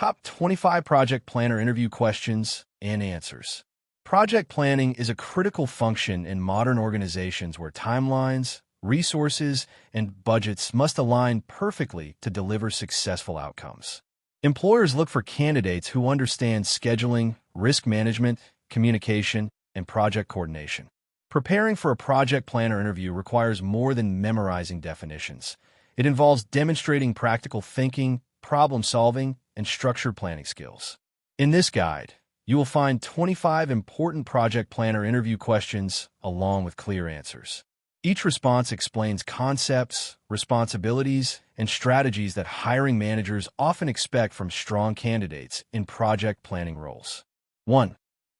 Top 25 Project Planner Interview Questions and Answers. Project planning is a critical function in modern organizations where timelines, resources, and budgets must align perfectly to deliver successful outcomes. Employers look for candidates who understand scheduling, risk management, communication, and project coordination. Preparing for a project planner interview requires more than memorizing definitions. It involves demonstrating practical thinking, problem-solving, and structured planning skills. In this guide, you will find 25 important project planner interview questions along with clear answers. Each response explains concepts, responsibilities, and strategies that hiring managers often expect from strong candidates in project planning roles. 1.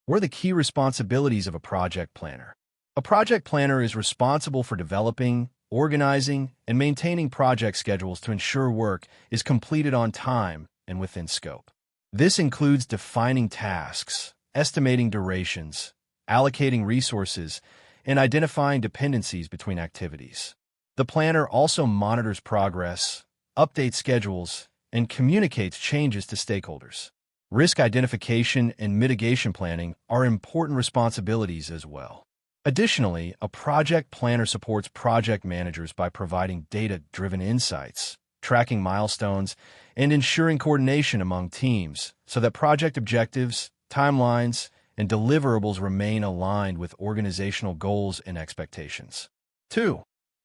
What are the key responsibilities of a project planner? A project planner is responsible for developing, organizing, and maintaining project schedules to ensure work is completed on time and within scope. This includes defining tasks, estimating durations, allocating resources, and identifying dependencies between activities. The planner also monitors progress, updates schedules, and communicates changes to stakeholders. Risk identification and mitigation planning are important responsibilities as well. Additionally, a project planner supports project managers by providing data-driven insights, tracking milestones, and ensuring coordination among teams so that project objectives, timelines, and deliverables remain aligned with organizational goals and expectations. 2.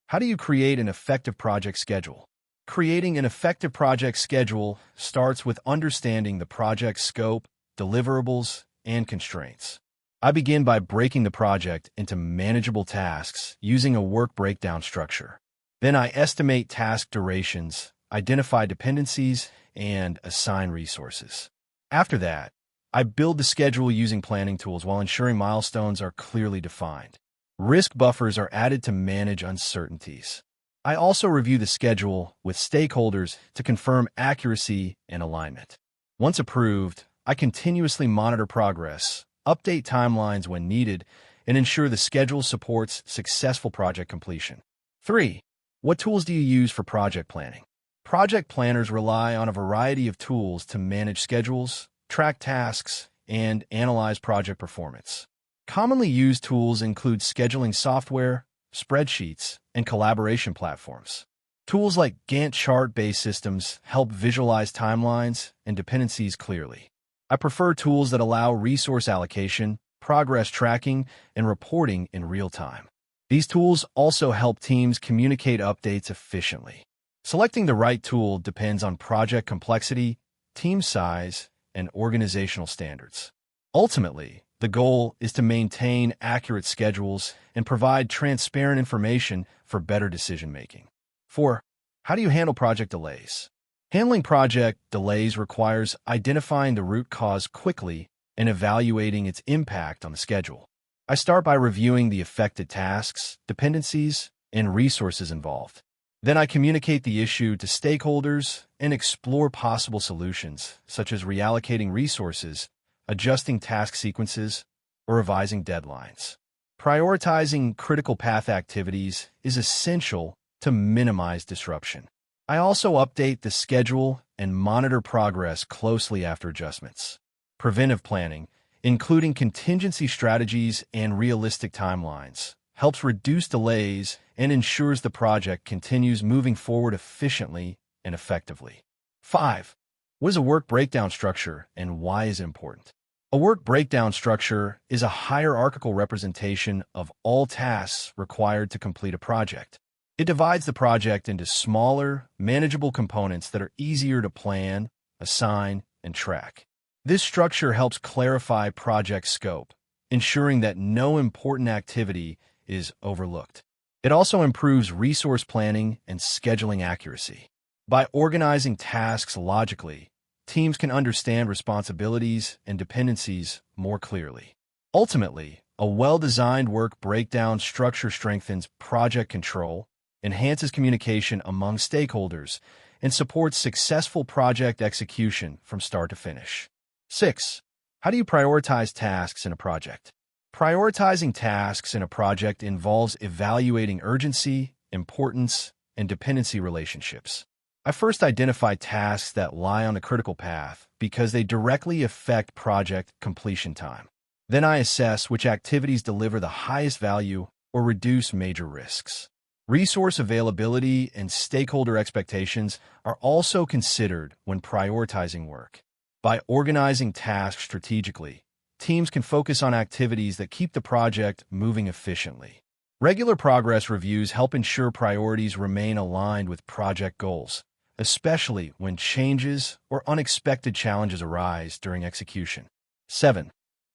How do you create an effective project schedule? Creating an effective project schedule starts with understanding the project's scope, deliverables, and constraints. I begin by breaking the project into manageable tasks using a work breakdown structure. Then I estimate task durations, identify dependencies, and assign resources. After that, I build the schedule using planning tools while ensuring milestones are clearly defined. Risk buffers are added to manage uncertainties. I also review the schedule with stakeholders to confirm accuracy and alignment. Once approved, I continuously monitor progress, update timelines when needed, and ensure the schedule supports successful project completion. 3. What tools do you use for project planning? Project planners rely on a variety of tools to manage schedules, track tasks, and analyze project performance. Commonly used tools include scheduling software, spreadsheets, and collaboration platforms. Tools like Gantt chart-based systems help visualize timelines and dependencies clearly. I prefer tools that allow resource allocation, progress tracking, and reporting in real time. These tools also help teams communicate updates efficiently. Selecting the right tool depends on project complexity, team size, and organizational standards. Ultimately, the goal is to maintain accurate schedules and provide transparent information for better decision-making. 4. How do you handle project delays? Handling project delays requires identifying the root cause quickly and evaluating its impact on the schedule. I start by reviewing the affected tasks, dependencies, and resources involved. Then I communicate the issue to stakeholders and explore possible solutions, such as reallocating resources, adjusting task sequences, or revising deadlines. Prioritizing critical path activities is essential to minimize disruption. I also update the schedule and monitor progress closely after adjustments. Preventive planning, including contingency strategies and realistic timelines, helps reduce delays and ensures the project continues moving forward efficiently and effectively. 5. What is a work breakdown structure and why is it important? A work breakdown structure is a hierarchical representation of all tasks required to complete a project. It divides the project into smaller, manageable components that are easier to plan, assign, and track. This structure helps clarify project scope, ensuring that no important activity is overlooked. It also improves resource planning and scheduling accuracy. By organizing tasks logically, teams can understand responsibilities and dependencies more clearly. Ultimately, a well-designed work breakdown structure strengthens project control, enhances communication among stakeholders, and supports successful project execution from start to finish. 6. How do you prioritize tasks in a project? Prioritizing tasks in a project involves evaluating urgency, importance, and dependency relationships. I first identify tasks that lie on the critical path because they directly affect project completion time. Then I assess which activities deliver the highest value or reduce major risks. Resource availability and stakeholder expectations are also considered when prioritizing work. By organizing tasks strategically, teams can focus on activities that keep the project moving efficiently. Regular progress reviews help ensure priorities remain aligned with project goals, especially when changes or unexpected challenges arise during execution. 7.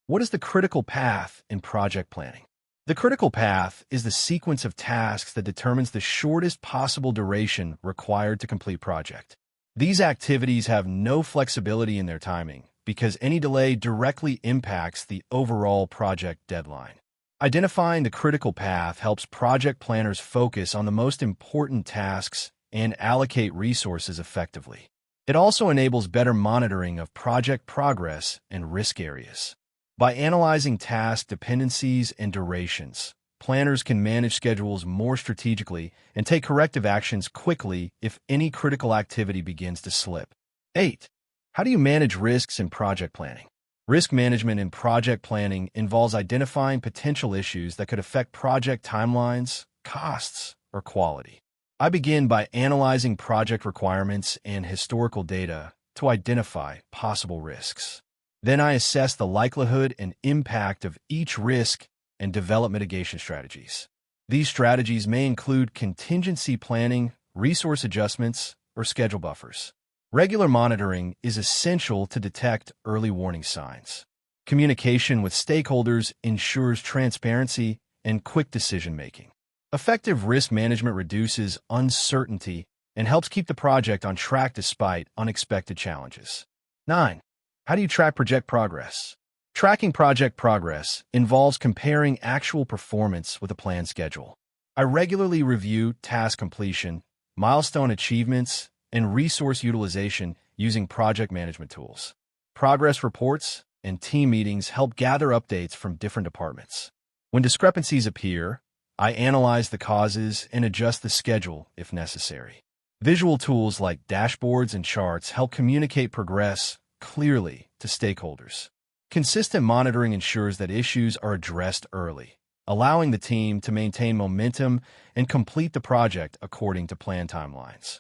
What is the critical path in project planning? The critical path is the sequence of tasks that determines the shortest possible duration required to complete project. These activities have no flexibility in their timing because any delay directly impacts the overall project deadline. Identifying the critical path helps project planners focus on the most important tasks and allocate resources effectively. It also enables better monitoring of project progress and risk areas. By analyzing task dependencies and durations, planners can manage schedules more strategically and take corrective actions quickly if any critical activity begins to slip. 8. How do you manage risks in project planning? Risk management in project planning involves identifying potential issues that could affect project timelines, costs, or quality. I begin by analyzing project requirements and historical data to identify possible risks. Then I assess the likelihood and impact of each risk and develop mitigation strategies. These strategies may include contingency planning, resource adjustments, or schedule buffers. Regular monitoring is essential to detect early warning signs. Communication with stakeholders ensures transparency and quick decision-making. Effective risk management reduces uncertainty and helps keep the project on track despite unexpected challenges. 9. How do you track project progress? Tracking project progress involves comparing actual performance with a planned schedule. I regularly review task completion, milestone achievements, and resource utilization using project management tools. Progress reports and team meetings help gather updates from different departments. When discrepancies appear, I analyze the causes and adjust the schedule if necessary. Visual tools like dashboards and charts help communicate progress clearly to stakeholders. Consistent monitoring ensures that issues are addressed early, allowing the team to maintain momentum and complete the project according to planned timelines.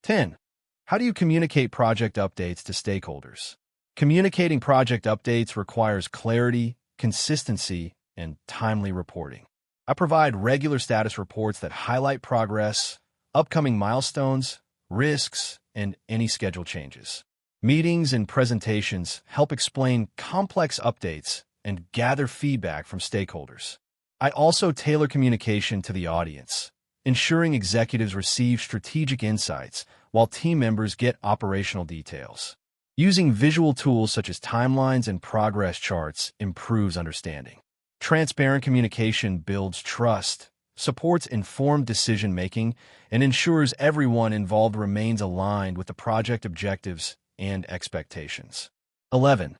10. How do you communicate project updates to stakeholders? Communicating project updates requires clarity, consistency, and timely reporting. I provide regular status reports that highlight progress, upcoming milestones, risks, and any schedule changes. Meetings and presentations help explain complex updates and gather feedback from stakeholders. I also tailor communication to the audience, ensuring executives receive strategic insights while team members get operational details. Using visual tools such as timelines and progress charts improves understanding. Transparent communication builds trust, supports informed decision-making, and ensures everyone involved remains aligned with the project objectives and expectations. 11.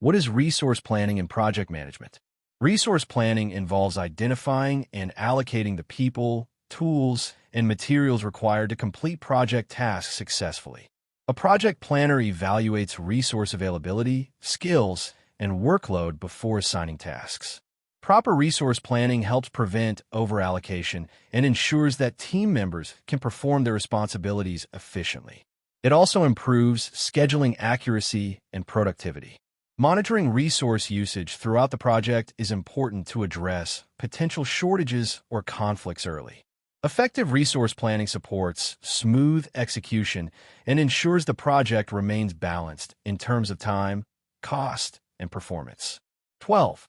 What is resource planning and project management? Resource planning involves identifying and allocating the people, tools, and materials required to complete project tasks successfully. A project planner evaluates resource availability, skills, and workload before assigning tasks. Proper resource planning helps prevent overallocation and ensures that team members can perform their responsibilities efficiently. It also improves scheduling accuracy and productivity. Monitoring resource usage throughout the project is important to address potential shortages or conflicts early. Effective resource planning supports smooth execution and ensures the project remains balanced in terms of time, cost, and performance. 12.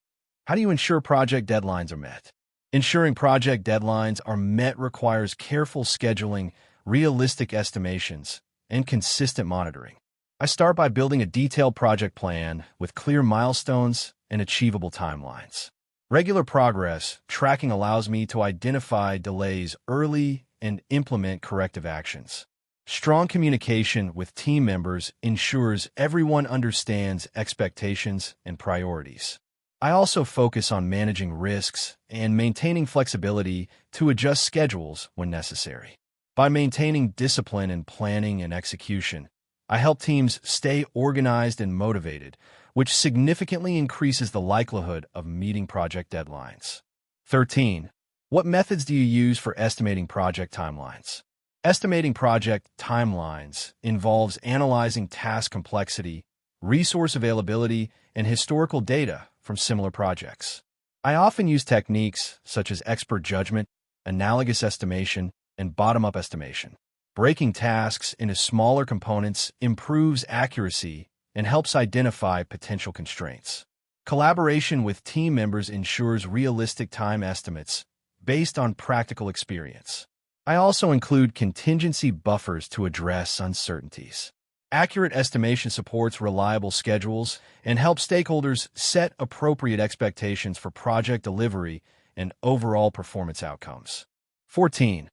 How do you ensure project deadlines are met? Ensuring project deadlines are met requires careful scheduling, realistic estimations, and consistent monitoring. I start by building a detailed project plan with clear milestones and achievable timelines. Regular progress tracking allows me to identify delays early and implement corrective actions. Strong communication with team members ensures everyone understands expectations and priorities. I also focus on managing risks and maintaining flexibility to adjust schedules when necessary. By maintaining discipline in planning and execution, I help teams stay organized and motivated, which significantly increases the likelihood of meeting project deadlines. 13. What methods do you use for estimating project timelines? Estimating project timelines involves analyzing task complexity, resource availability, and historical data from similar projects. I often use techniques such as expert judgment, analogous estimation, and bottom-up estimation. Breaking tasks into smaller components improves accuracy and helps identify potential constraints. Collaboration with team members ensures realistic time estimates based on practical experience. I also include contingency buffers to address uncertainties. Accurate estimation supports reliable schedules and helps stakeholders set appropriate expectations for project delivery and overall performance outcomes. 14.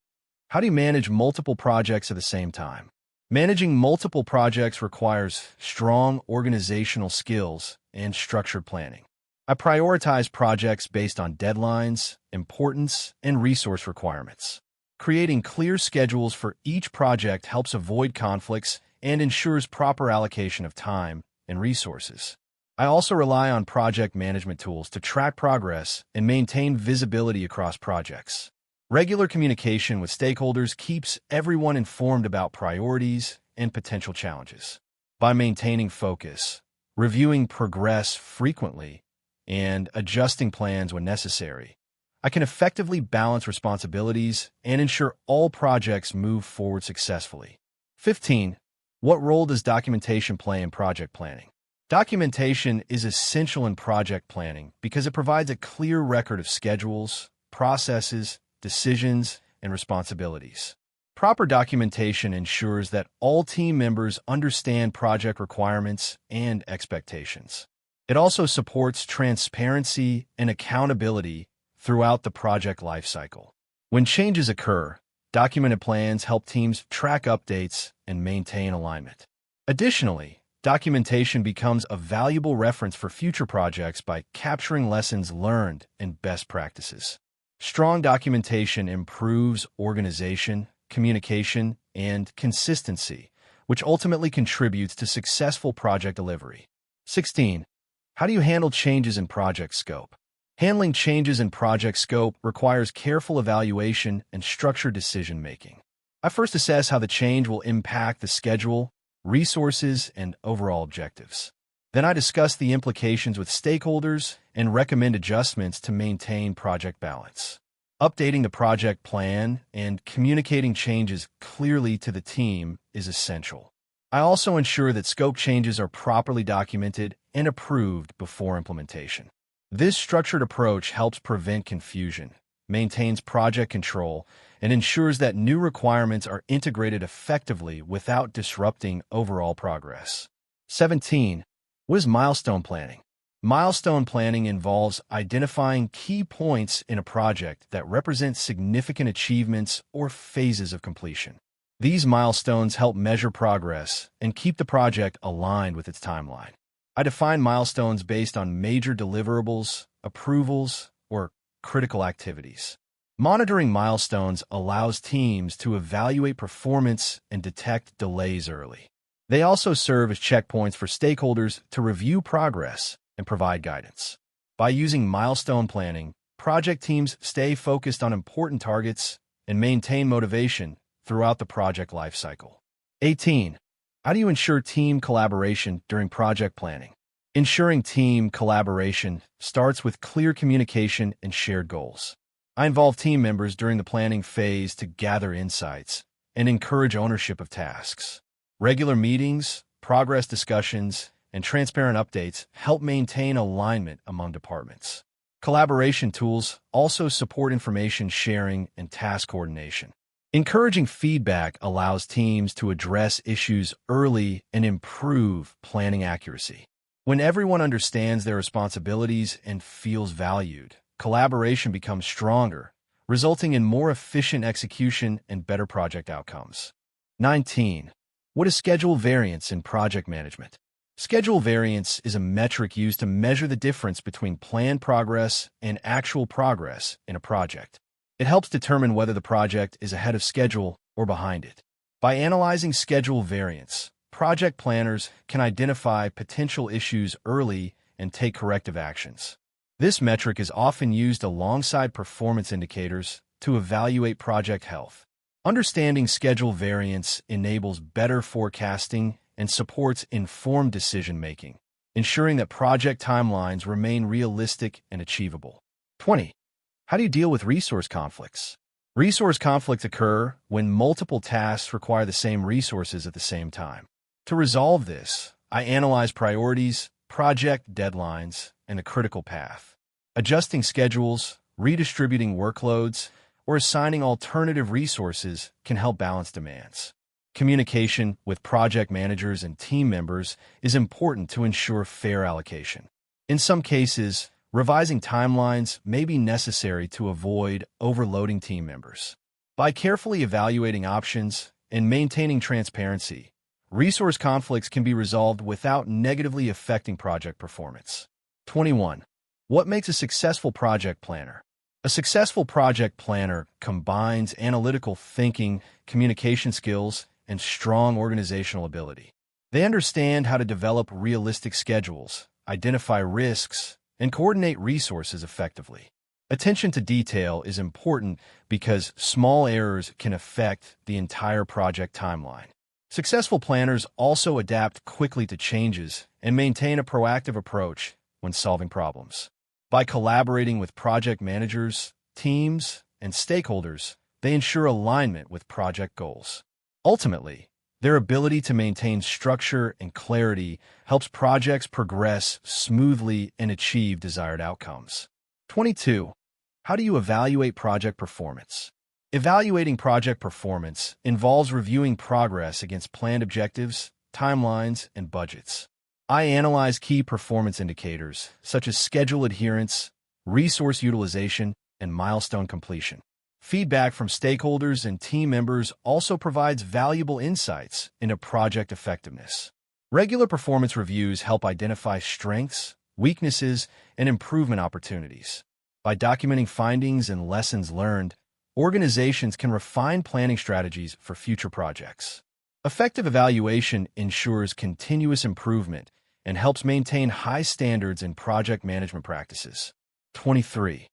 How do you manage multiple projects at the same time? Managing multiple projects requires strong organizational skills and structured planning. I prioritize projects based on deadlines, importance, and resource requirements. Creating clear schedules for each project helps avoid conflicts and ensures proper allocation of time and resources. I also rely on project management tools to track progress and maintain visibility across projects. Regular communication with stakeholders keeps everyone informed about priorities and potential challenges. By maintaining focus, reviewing progress frequently, and adjusting plans when necessary, I can effectively balance responsibilities and ensure all projects move forward successfully. 15. What role does documentation play in project planning? Documentation is essential in project planning because it provides a clear record of schedules, processes, decisions, and responsibilities. Proper documentation ensures that all team members understand project requirements and expectations. It also supports transparency and accountability throughout the project lifecycle. When changes occur, documented plans help teams track updates and maintain alignment. Additionally, documentation becomes a valuable reference for future projects by capturing lessons learned and best practices. Strong documentation improves organization, communication, and consistency, which ultimately contributes to successful project delivery. 16. How do you handle changes in project scope? Handling changes in project scope requires careful evaluation and structured decision-making. I first assess how the change will impact the schedule, resources, and overall objectives. Then I discuss the implications with stakeholders and recommend adjustments to maintain project balance. Updating the project plan and communicating changes clearly to the team is essential. I also ensure that scope changes are properly documented and approved before implementation. This structured approach helps prevent confusion, maintains project control, and ensures that new requirements are integrated effectively without disrupting overall progress. 17. What is milestone planning? Milestone planning involves identifying key points in a project that represent significant achievements or phases of completion. These milestones help measure progress and keep the project aligned with its timeline. I define milestones based on major deliverables, approvals, or critical activities. Monitoring milestones allows teams to evaluate performance and detect delays early. They also serve as checkpoints for stakeholders to review progress and provide guidance. By using milestone planning, project teams stay focused on important targets and maintain motivation throughout the project lifecycle. 18. How do you ensure team collaboration during project planning? Ensuring team collaboration starts with clear communication and shared goals. I involve team members during the planning phase to gather insights and encourage ownership of tasks. Regular meetings, progress discussions, and transparent updates help maintain alignment among departments. Collaboration tools also support information sharing and task coordination. Encouraging feedback allows teams to address issues early and improve planning accuracy. When everyone understands their responsibilities and feels valued, collaboration becomes stronger, resulting in more efficient execution and better project outcomes. 19. What is schedule variance in project management? Schedule variance is a metric used to measure the difference between planned progress and actual progress in a project. It helps determine whether the project is ahead of schedule or behind it. By analyzing schedule variance, project planners can identify potential issues early and take corrective actions. This metric is often used alongside performance indicators to evaluate project health. Understanding schedule variance enables better forecasting and supports informed decision-making, ensuring that project timelines remain realistic and achievable. 20. How do you deal with resource conflicts? Resource conflicts occur when multiple tasks require the same resources at the same time. To resolve this, I analyze priorities, project deadlines, and a critical path. Adjusting schedules, redistributing workloads, or assigning alternative resources can help balance demands. Communication with project managers and team members is important to ensure fair allocation. In some cases, revising timelines may be necessary to avoid overloading team members. By carefully evaluating options and maintaining transparency, resource conflicts can be resolved without negatively affecting project performance. 21. What makes a successful project planner? A successful project planner combines analytical thinking, communication skills, and strong organizational ability. They understand how to develop realistic schedules, identify risks, and coordinate resources effectively. Attention to detail is important because small errors can affect the entire project timeline. Successful planners also adapt quickly to changes and maintain a proactive approach when solving problems. By collaborating with project managers, teams, and stakeholders, they ensure alignment with project goals. Ultimately, their ability to maintain structure and clarity helps projects progress smoothly and achieve desired outcomes. 22. How do you evaluate project performance? Evaluating project performance involves reviewing progress against planned objectives, timelines, and budgets. I analyze key performance indicators such as schedule adherence, resource utilization, and milestone completion. Feedback from stakeholders and team members also provides valuable insights into project effectiveness. Regular performance reviews help identify strengths, weaknesses, and improvement opportunities. By documenting findings and lessons learned, organizations can refine planning strategies for future projects. Effective evaluation ensures continuous improvement and helps maintain high standards in project management practices. 23.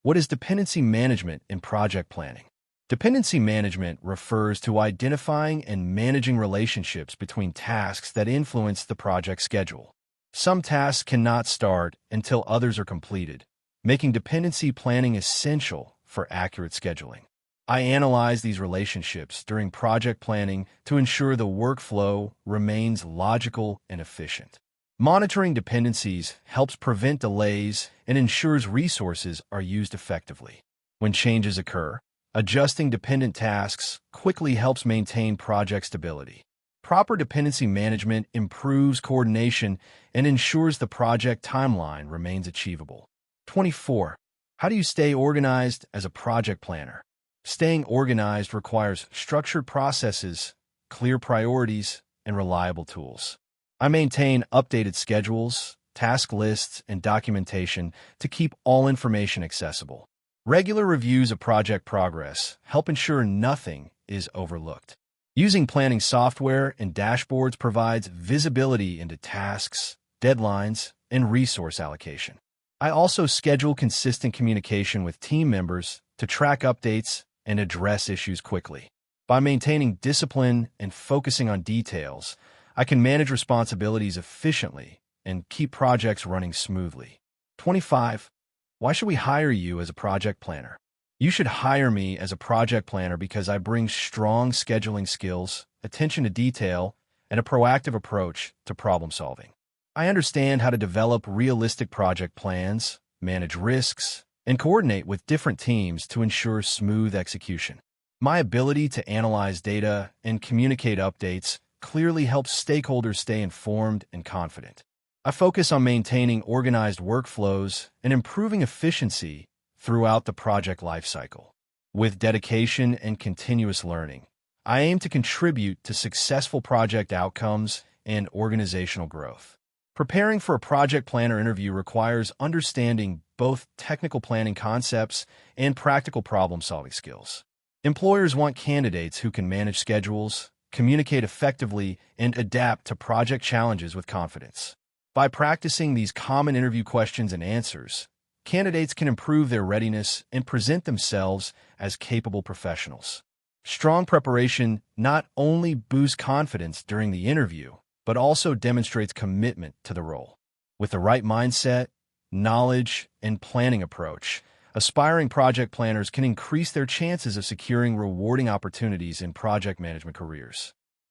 What is dependency management in project planning? Dependency management refers to identifying and managing relationships between tasks that influence the project schedule. Some tasks cannot start until others are completed, making dependency planning essential for accurate scheduling. I analyze these relationships during project planning to ensure the workflow remains logical and efficient. Monitoring dependencies helps prevent delays and ensures resources are used effectively. When changes occur, adjusting dependent tasks quickly helps maintain project stability. Proper dependency management improves coordination and ensures the project timeline remains achievable. 24. How do you stay organized as a project planner? Staying organized requires structured processes, clear priorities, and reliable tools. I maintain updated schedules, task lists, and documentation to keep all information accessible. Regular reviews of project progress help ensure nothing is overlooked. Using planning software and dashboards provides visibility into tasks, deadlines, and resource allocation. I also schedule consistent communication with team members to track updates and address issues quickly. By maintaining discipline and focusing on details, I can manage responsibilities efficiently and keep projects running smoothly. 25. Why should we hire you as a project planner? You should hire me as a project planner because I bring strong scheduling skills, attention to detail, and a proactive approach to problem solving. I understand how to develop realistic project plans, manage risks, and coordinate with different teams to ensure smooth execution. My ability to analyze data and communicate updates clearly helps stakeholders stay informed and confident. I focus on maintaining organized workflows and improving efficiency throughout the project lifecycle. With dedication and continuous learning, I aim to contribute to successful project outcomes and organizational growth. Preparing for a project planner interview requires understanding both technical planning concepts and practical problem-solving skills. Employers want candidates who can manage schedules, communicate effectively, and adapt to project challenges with confidence. By practicing these common interview questions and answers, candidates can improve their readiness and present themselves as capable professionals. Strong preparation not only boosts confidence during the interview, but also demonstrates commitment to the role. With the right mindset, knowledge, and planning approach, aspiring project planners can increase their chances of securing rewarding opportunities in project management careers.